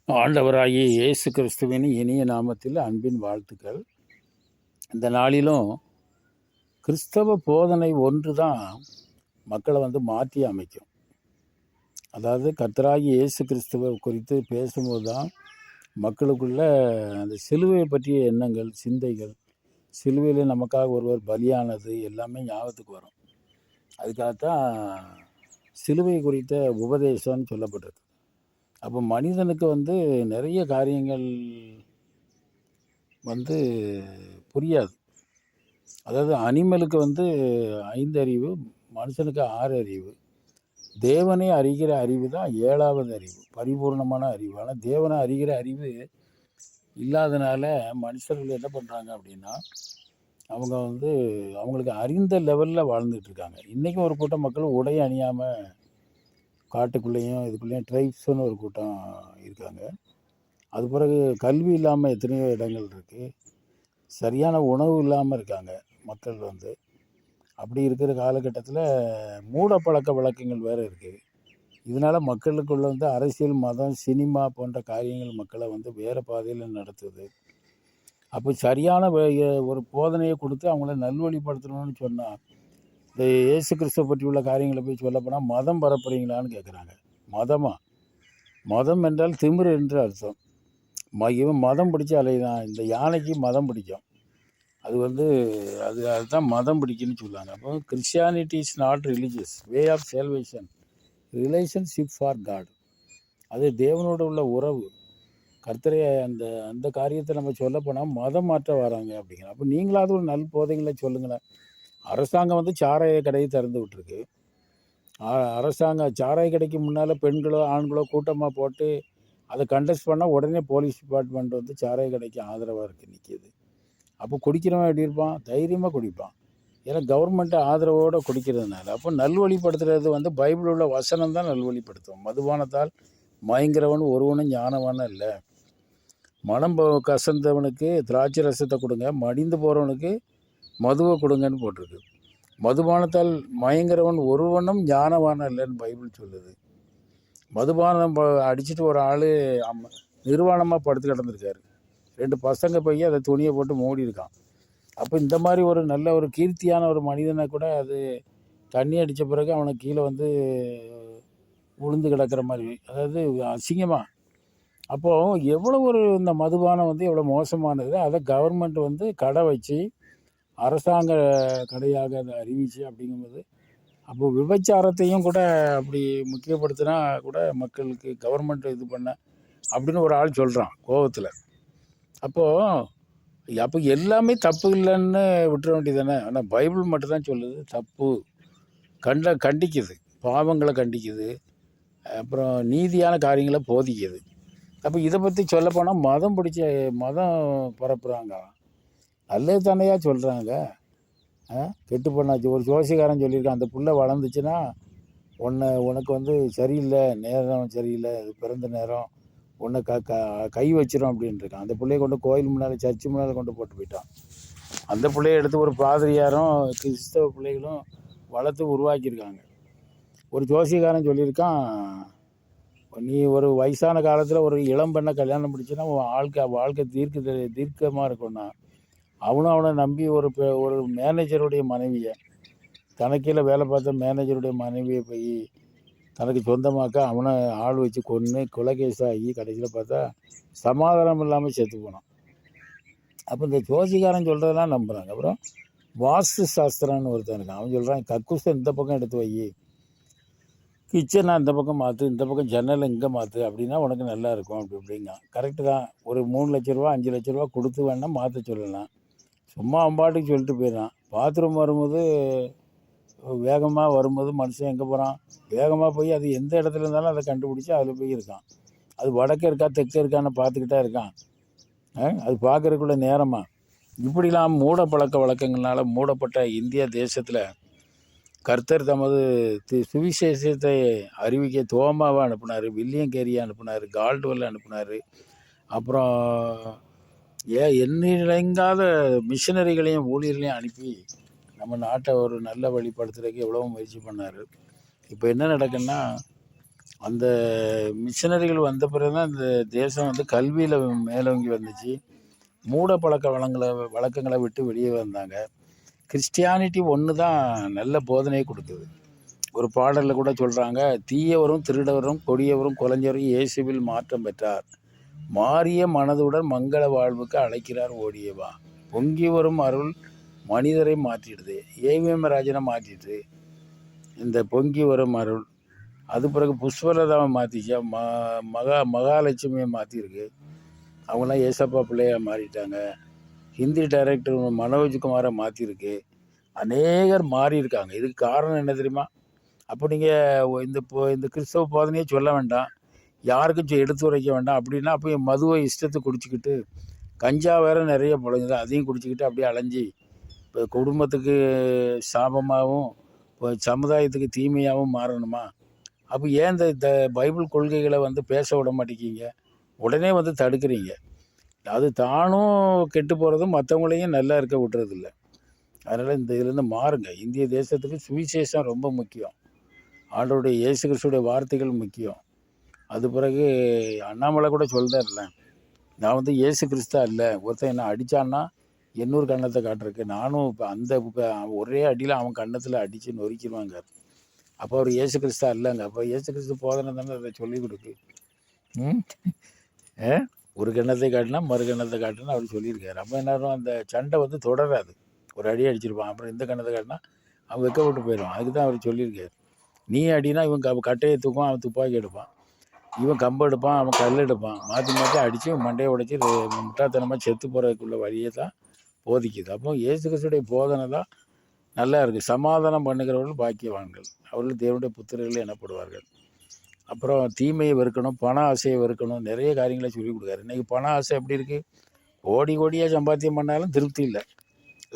ஆண்டவராகிய இயேசு கிறிஸ்துவின் இனிய நாமத்தில் அன்பின் வாழ்த்துக்கள். இந்த நாளிலும் கிறிஸ்தவ போதனை ஒன்று தான் மக்களை மாற்றி அமைக்கும். அதாவது கர்த்தராகிய இயேசு கிறிஸ்துவை குறித்து பேசும்போது தான் மக்களுக்குள்ள அந்த சிலுவையை பற்றிய எண்ணங்கள், சிந்தைகள், சிலுவையில் நமக்காக ஒருவர் பலியானது எல்லாமே ஞாபகத்துக்கு வரும். அதுக்காகத்தான் சிலுவை குறித்த உபதேசம்னு சொல்லப்பட்டது. அப்போ மனிதனுக்கு நிறைய காரியங்கள் புரியாது. அதாவது அனிமலுக்கு 5 அறிவு, மனுஷனுக்கு 6 அறிவு. தேவனை அறிகிற அறிவு தான் 7வது அறிவு, பரிபூர்ணமான அறிவு. ஆனால் தேவனை அறிகிற அறிவு இல்லாதனால மனுஷர்கள் என்ன பண்ணுறாங்க அப்படின்னா, அவங்க அவங்களுக்கு அறிந்த லெவலில் வாழ்ந்துட்டுருக்காங்க. இன்றைக்கும் ஒரு கூட்டம் மக்கள் உடை அணியாமல் காட்டுக்குள்ளேயும் இதுக்குள்ளேயும் ட்ரைப்ஸ்னு ஒரு கூட்டம் இருக்காங்க. அது பிறகு கல்வி இல்லாமல் எத்தனையோ இடங்கள் இருக்குது. சரியான உணவு இல்லாமல் இருக்காங்க மக்கள். அப்படி இருக்கிற காலகட்டத்தில் மூட பழக்க வழக்கங்கள் வேறு இருக்குது. இதனால் மக்களுக்குள்ள அரசியல், மதம், சினிமா போன்ற காரியங்கள் மக்களை வேறு பாதையில் நடத்துது. அப்போ சரியான ஒரு போதனையை கொடுத்து அவங்கள நல்வழிப்படுத்தணும்னு சொன்னால், இந்த இயேசு கிறிஸ்துவ பற்றி உள்ள காரியங்களை போய் சொல்லப்போனால் மதம் பரப்புறீங்களான்னு கேட்குறாங்க. மதம் என்றால் திமிரு என்று அர்த்தம். இவன் மதம் பிடிச்ச அலைதான். இந்த யானைக்கு மதம் பிடிக்கும். அதுதான் மதம் பிடிக்குன்னு சொல்லுவாங்க. அப்போ Christianity is not religious, way of salvation, relationship for God. அது தேவனோட உள்ள உறவு. கர்த்தரை அந்த காரியத்தை நம்ம சொல்ல போனால் மதம் மாற்ற வராங்க அப்படிங்கிற. அப்போ நீங்களாவது ஒரு நல் போதைகளை சொல்லுங்களேன். அரசாங்கம் சாராய கடையை திறந்து விட்டுருக்கு. அரசாங்கம் சாராய கடைக்கு முன்னால் பெண்களோ ஆண்களோ கூட்டமாக போட்டு அதை கண்டெஸ்ட் பண்ணால் உடனே போலீஸ் டிபார்ட்மெண்ட் சாராய கடைக்கு ஆதரவாக இருக்குது, நிற்கிது. அப்போ குடிக்கிறவன் எப்படி இருப்பான்? தைரியமாக குடிப்பான். ஏன்னா கவர்மெண்ட்டை ஆதரவோடு குடிக்கிறதுனால. அப்போ நல்வழிப்படுத்துறது பைபிள் உள்ள வசனம் தான் நல்வழிப்படுத்தும். மதுபானத்தால் மயங்கிறவன் ஒருவனும் ஞானவானும் இல்லை. மனம் கசந்தவனுக்கு திராட்சை ரசத்தை கொடுங்க, மடிந்து போகிறவனுக்கு மதுவை கொடுங்கன்னு போட்டிருக்கு. மதுபானத்தால் மயங்கிறவன் ஒருவனும் ஞானவானும் இல்லைன்னு பைபிள் சொல்லுது. மதுபானம் அடிச்சுட்டு ஒரு ஆள் நிர்வாணமாக படுத்து கிடந்திருக்காரு. 2 பசங்க போய் அதை துணியை போட்டு மூடி இருக்கான். அப்போ இந்த மாதிரி ஒரு நல்ல ஒரு கீர்த்தியான ஒரு மனிதனை கூட அது தண்ணி அடித்த பிறகு அவனை கீழே உளுந்து கிடக்கிற மாதிரி, அதாவது அசிங்கமாக. அப்போது எவ்வளோ ஒரு இந்த மதுபானம் எவ்வளோ மோசமானது. அதை கவர்மெண்ட் கடை வச்சு அரசாங்க கடையாக அதை அறிவிச்சு அப்படிங்கும்போது, அப்போது விபச்சாரத்தையும் கூட அப்படி முக்கியப்படுத்தினா கூட மக்களுக்கு கவர்மெண்ட் இது பண்ண அப்படின்னு ஒரு ஆள் சொல்கிறான் கோபத்தில். அப்போ எல்லாமே தப்பு இல்லைன்னு விட்டுற வேண்டியதானே. ஆனால் பைபிள் மட்டும்தான் சொல்லுது தப்பு கண்டிக்குது, பாவங்களை கண்டிக்குது, அப்புறம் நீதியான காரியங்களை போதிக்குது. அப்போ இதை பற்றி சொல்லப்போனால் மதம் பரப்புகிறாங்க. நல்லது தானையாக சொல்கிறாங்க. கெட்டு பண்ணாச்சு. ஒரு ஜோசிகாரன் சொல்லியிருக்கான், அந்த புள்ள வளர்ந்துச்சுன்னா உனக்கு சரியில்லை, நேரம் சரியில்லை, அது பிறந்த நேரம், உன்னை கை வச்சிரும் அப்படின்ட்டுருக்கான். அந்த பிள்ளைய கொண்டு கோயில் முன்னால், சர்ச்சு முன்னால் கொண்டு போட்டு போயிட்டான். அந்த பிள்ளைய எடுத்து ஒரு பாதிரியாரும் கிறிஸ்தவ பிள்ளைகளும் வளர்த்து உருவாக்கியிருக்காங்க. ஒரு ஜோசிகாரன் சொல்லியிருக்கான், நீ ஒரு வயசான காலத்தில் ஒரு இளம் பெண்ணை கல்யாணம் முடிச்சுன்னா உன் வாழ்க்கை தீர்க்கமாக இருக்கும்னா, அவனை நம்பி ஒரு மேனேஜருடைய மனைவியை, தனக்கீழே வேலை பார்த்த மேனேஜருடைய மனைவியை போய் தனக்கு சொந்தமாக்க அவனை ஆள் வச்சு கொன்று கொலைகேஸாகி கடைசியில் பார்த்தா சமாதானம் இல்லாமல் செத்து போனான். அப்போ இந்த ஜோசிகாரன் சொல்கிறதெல்லாம் நம்புகிறாங்க. அப்புறம் வாஸ்து சாஸ்திரம்னு ஒருத்தன் இருக்கான். அவன் சொல்கிறான், கக்கூசை இந்த பக்கம் எடுத்து வை, கிச்சனை இந்த பக்கம் மாற்று, இந்த பக்கம் ஜன்னலை இங்கே மாற்று, அப்படின்னா உனக்கு நல்லா இருக்கும் அப்படிங்க. கரெக்டு தான். ஒரு 3 லட்ச ரூபா 5 லட்ச ரூபா கொடுத்து வேணால் மாற்ற சொல்லலாம். சும்மா அம்பாட்டுக்கு சொல்லிட்டு போயிடறான். பாத்ரூம் வரும்போது வேகமாக வரும்போது மனுஷன் எங்கே போகிறான்? வேகமாக போய் அது எந்த இடத்துல இருந்தாலும் அதை கண்டுபிடிச்சி அதில் போய் இருக்கான். அது வடக்கே இருக்கா தெற்கே இருக்கான்னு பார்த்துக்கிட்டே இருக்கான். அது பார்க்குறதுக்குள்ள நேரமாக. இப்படிலாம் மூட பழக்க வழக்கங்களால் மூடப்பட்ட இந்திய தேசத்தில் கர்த்தர் தமது சுவிசேஷத்தை அறிவிக்க தோமாவை அனுப்புனார், வில்லியம் கேரியை அனுப்புனார், கால்டுவெல் அனுப்புனார். அப்புறம் எண்ணிலங்காத மிஷினரிகளையும் ஊழியர்களையும் அனுப்பி நம்ம நாட்டை ஒரு நல்ல வழிப்படுத்துறதுக்கு எவ்வளோ முயற்சி பண்ணார். இப்போ என்ன நடக்குன்னா, அந்த மிஷனரிகள் வந்த பிறகு தான் இந்த தேசம் வந்து கல்வியில் மேலோங்கி வந்துச்சு. மூட பழக்க வழக்கங்களை விட்டு வெளியே வந்தாங்க. கிறிஸ்டியானிட்டி ஒன்று தான் நல்ல போதனையை கொடுக்குது. ஒரு பாடலில் கூட சொல்கிறாங்க, தீயவரும் திருடவரும் கொடியவரும் கொலைஞரும் இயேசுவில் மாற்றம் பெற்றார், மாறிய மனதுடன் மங்கள வாழ்வுக்கு அழைக்கிறார் ஓடியவா. பொங்கி வரும் அருள் மனிதரை மாற்றிடுது. ஏவிஎம் ராஜனை மாற்றிட்டு இந்த பொங்கி வரும் அருள். அது பிறகு புஷ்பலதாவை மாற்றிச்சா, மகாலட்சுமியை மாற்றிருக்கு. அவங்களாம் ஏசப்பா பிள்ளையாக மாறிட்டாங்க. ஹிந்தி டைரக்டர் மனோஜ்குமாரை மாற்றிருக்கு. அநேகர் மாறி இருக்காங்க. இதுக்கு காரணம் என்ன தெரியுமா? அப்போ நீங்கள் இந்த கிறிஸ்தவ போதனையே சொல்ல வேண்டாம், யாருக்கும் எடுத்து உரைக்க வேண்டாம். அப்படின்னா அப்போ மதுவை இஷ்டத்தை குடிச்சிக்கிட்டு, கஞ்சா வேறு நிறைய புழங்குது, அதையும் குடிச்சிக்கிட்டு அப்படியே அலைஞ்சி இப்போ குடும்பத்துக்கு சாபமாகவும் இப்போ சமுதாயத்துக்கு தீமையாகவும் மாறணுமா? அப்போ ஏன் இந்த பைபிள் கொள்கைகளை வந்து பேச விட மாட்டேங்கிங்க? உடனே வந்து தடுக்கிறீங்க. அது தானும் கெட்டு போகிறதும் மற்றவங்களையும் நல்லா இருக்க விட்டுறதில்ல. அதனால் இந்த இதுலேருந்து மாறுங்க. இந்திய தேசத்துக்கு சுவிசேஷம் ரொம்ப முக்கியம். ஆண்டவருடைய இயேசு கிறிஸ்துடைய வார்த்தைகள் முக்கியம். அது பிறகு அண்ணாமலை கூட சொல்கிறார்ல, நான் வந்து இயேசு கிறிஸ்தா இல்லை, ஒருத்தன் என்ன அடித்தான்னா 800 கன்னத்தை காட்டுறக்கு நானும் இப்போ ஒரே அடியில் அவன் கன்னத்தில் அடித்து நொறுக்கிடுவாங்க. அப்போ அவர் இயேசு கிறிஸ்தா இல்லைங்க. அப்போ இயேசு கிறிஸ்து போதனை தானே அதை சொல்லிக் கொடுக்கு. ஒரு கன்னத்தை காட்டினா மறு கன்னத்தை காட்டுன்னு அவர் சொல்லியிருக்காரு. அப்போ என்ன அந்த சண்டை வந்து தொடராது. ஒரு அடி அடிச்சிருப்பான், அப்புறம் இந்த கன்னத்தை காட்டினா அவன் வெக்கப்பட்டு போயிடுவான். அதுக்கு தான் அவர் சொல்லியிருக்காரு. நீ அடினா இவன் கட்டையை தூக்குவான், அவன் துப்பாக்கி எடுப்பான், இவன் கம்பு எடுப்பான், அவன் கல் எடுப்பான், மாற்றி மாற்றி அடித்து மண்டையை உடைச்சி முட்டாத்தனமாக செத்து போகிறதுக்குள்ள வழியை தான் போதிக்குது. அப்போ இயேசு கிறிஸ்துடைய போதனை தான் நல்லா இருக்குது. சமாதானம் பண்ணுகிறவர்கள் பாக்கியவான்கள், அவர்கள் தேவனுடைய புத்திரர்கள் எனப்படுவார்கள். அப்புறம் தீமையை வெறுக்கணும், பண ஆசையை வெறுக்கணும், நிறைய காரியங்களை சொல்லிக் கொடுக்காரு. இன்றைக்கி பண ஆசை எப்படி இருக்குது? கோடியாக சம்பாத்தியம் பண்ணாலும் திருப்தி இல்லை.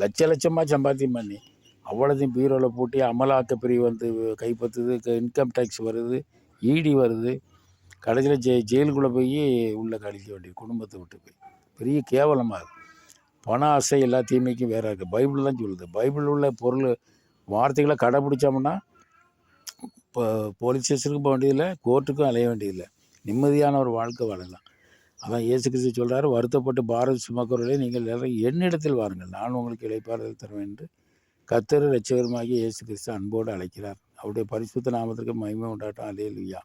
லட்சமாக சம்பாத்தியம் பண்ணி அவ்வளோத்தையும் பீரோவில் போட்டு அமலாக்க பிரிவு வந்து கைப்பற்றுது, இன்கம் டேக்ஸ் வருது, இடி வருது, கடைசியில் ஜெயிலுக்குள்ளே போய் உள்ளே கழிக்க வேண்டிய குடும்பத்தை விட்டு போய் பெரிய கேவலமாக இருக்குது. பண ஆசை எல்லா தீமைக்கும் வேறு இருக்குது. பைபிள் தான் சொல்லுது. பைபிள் உள்ள பொருள் வார்த்தைகளை கடைப்பிடிச்சோம்னா இப்போ போலீஸ் ஸ்டேஷனுக்கும் போக வேண்டியதில்லை, கோர்ட்டுக்கும் அலைய வேண்டியதில்லை, நிம்மதியான ஒரு வாழ்க்கை வாழலாம். அதான் இயேசு கிறிஸ்து சொல்கிறார், வருத்தப்பட்டு பாரத சுமக்கிறவர்களே நீங்கள் எல்லாரும் என்னிடத்தில் வாருங்கள், நான் உங்களுக்கு இளைப்பாறுதல் தருவேன் என்று கர்த்தர் இரட்சகருமாகிய இயேசு கிறிஸ்து அன்போடு அழைக்கிறார். அவருடைய பரிசுத்த நாமத்திற்கு மகிமை உண்டாட்டம். அல்லேலூயா.